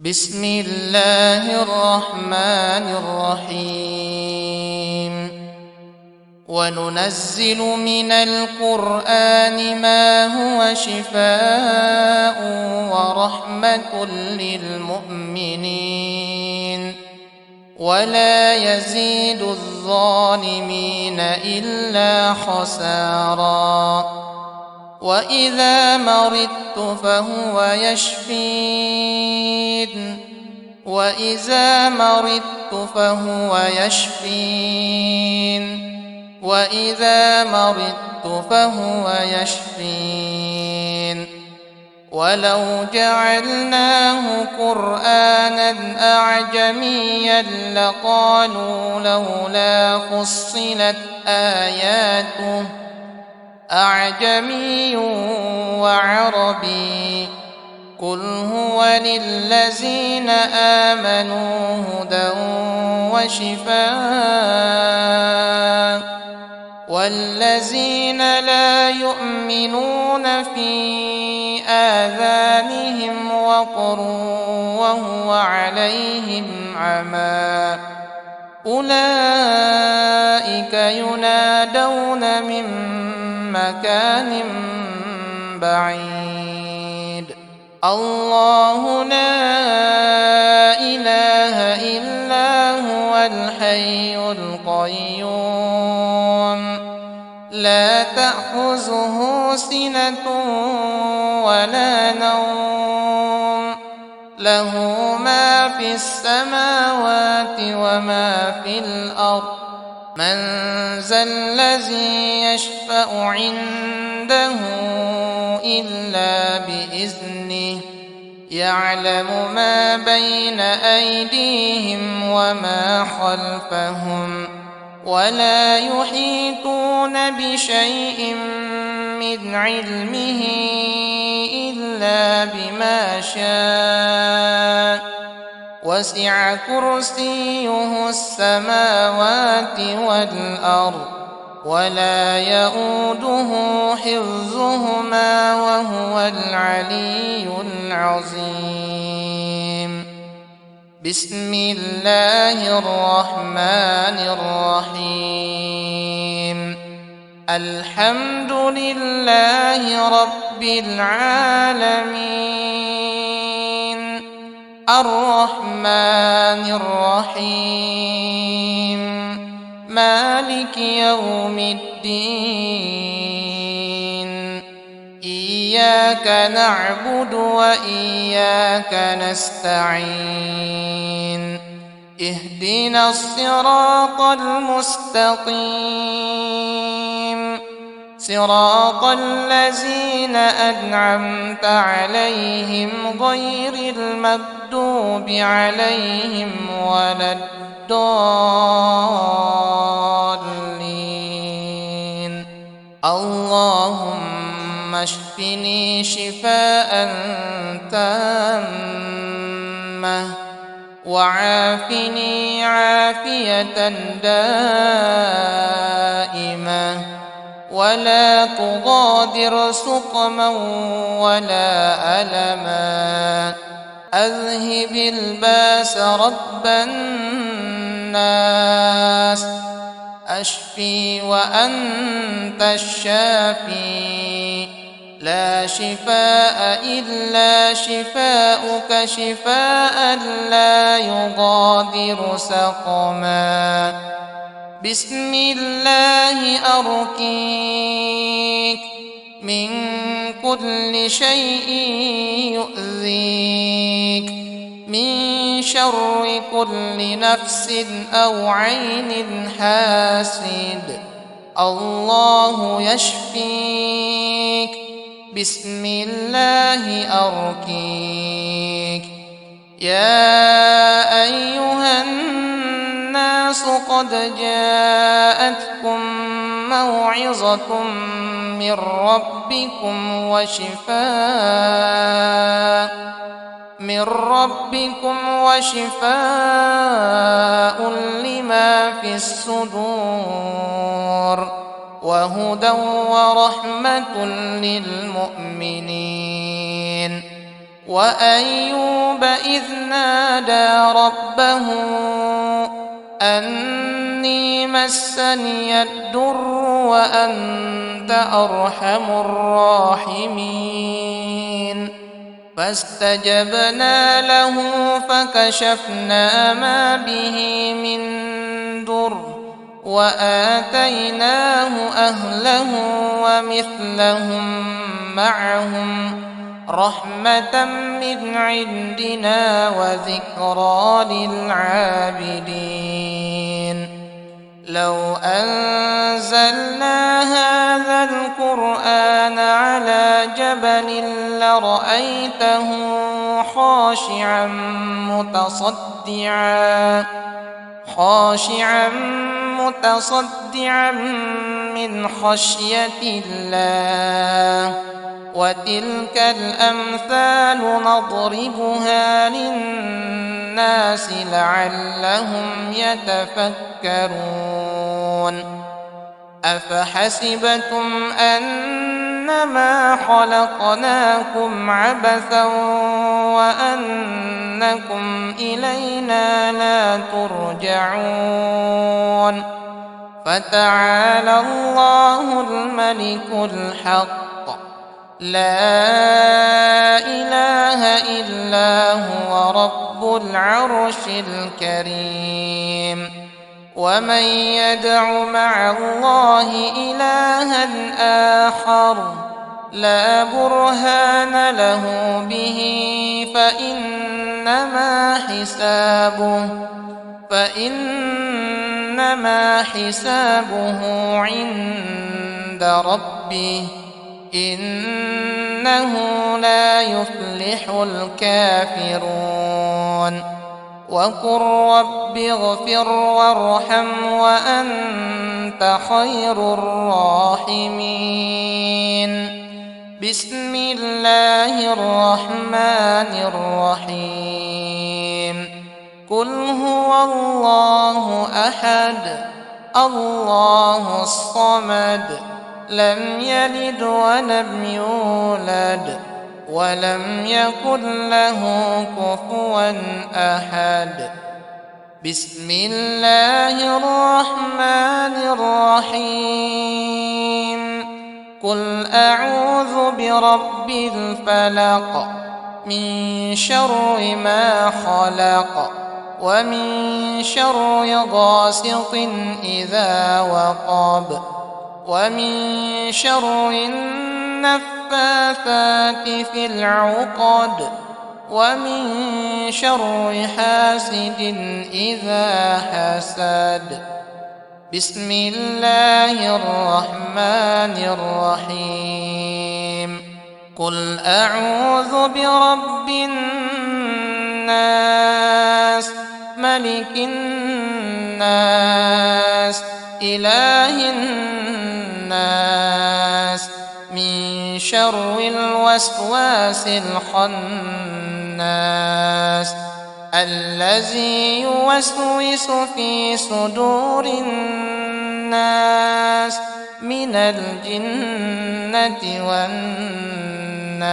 بسم الله الرحمن الرحيم وننزل من القرآن ما هو شفاء ورحمة للمؤمنين ولا يزيد الظالمين إلا خسارا وإذا مرضت فهو يشفين وإذا مرضت فهو يشفين وإذا مرضت فهو يشفين ولو جعلناه قرآنا أعجميا لقالوا لولا فصلت آياته أعجمي وعربي قل هو للذين آمنوا هدى وشفاء والذين لا يؤمنون في آذانهم وقر وهو عليهم عمى أولئك ينادون من مكان بعيد الله لا إله إلا هو الحي القيوم لا تأخذه سنة ولا نوم له ما في السماوات وما في الأرض من ذا الذي يشفع عنده إلا بإذنه يعلم ما بين أيديهم وما خلفهم ولا يحيطون بشيء من علمه إلا بما شاء وسع كرسيه السماوات والأرض ولا يؤوده حفظهما وهو العلي العظيم بسم الله الرحمن الرحيم الحمد لله رب العالمين الرحمن الرحيم مالك يوم الدين إياك نعبد وإياك نستعين اهدنا الصراط المستقيم صراط الذين أنعمت عليهم غير المغضوب عليهم ولا الضالين اللهم اشفني شفاء تامة وعافني عافية دائمة ولا تغادر سقما ولا ألما أذهب الباس رب الناس أشفي وأنت الشافي لا شفاء إلا شفاؤك شفاء لا يغادر سقما بسم الله أرقيك من كل شيء يؤذيك من شر كل نفس أو عين حاسد الله يشفيك بسم الله أرقيك يا أيها الناس قد جاءتكم موعظة من ربكم وشفاء لما في الصدور وهدى ورحمة للمؤمنين وأيوب إذ نادى ربه أني مسني الضر وأنت أرحم الراحمين فاستجبنا له فكشفنا ما به من ضر وآتيناه أهله ومثلهم معهم رحمة من عندنا وذكرى للعابدين لو أنزلنا هذا القرآن على جبل لرأيته خاشعا متصدعا من خشية الله وتلك الأمثال نضربها للناس لعلهم يتفكرون أفحسبتم أنما خلقناكم عبثا وأنكم إلينا لا ترجعون فتعالى الله الملك الحق لا إله إلا هو رب العرش الكريم ومن يدع مع الله إلها آخر لا برهان له به فإنما حسابه عند ربه إنه لا يفلح الكافرون وقل رب اغفر وارحم وأنت خير الراحمين بسم الله الرحمن الرحيم قل هو الله أحد الله الصمد لم يلد ولم يولد ولم يكن له كفوا أحد بسم الله الرحمن الرحيم قل أعوذ برب الفلق من شر ما خلق ومن شر غاسق إذا وقب ومن شر النفاثات في العقد ومن شر حاسد إذا حسد بسم الله الرحمن الرحيم قل أعوذ برب الناس ملك الناس إله الناس من شر الوسواس الخناس الذي يوسوس في صدور الناس من الجنة والناس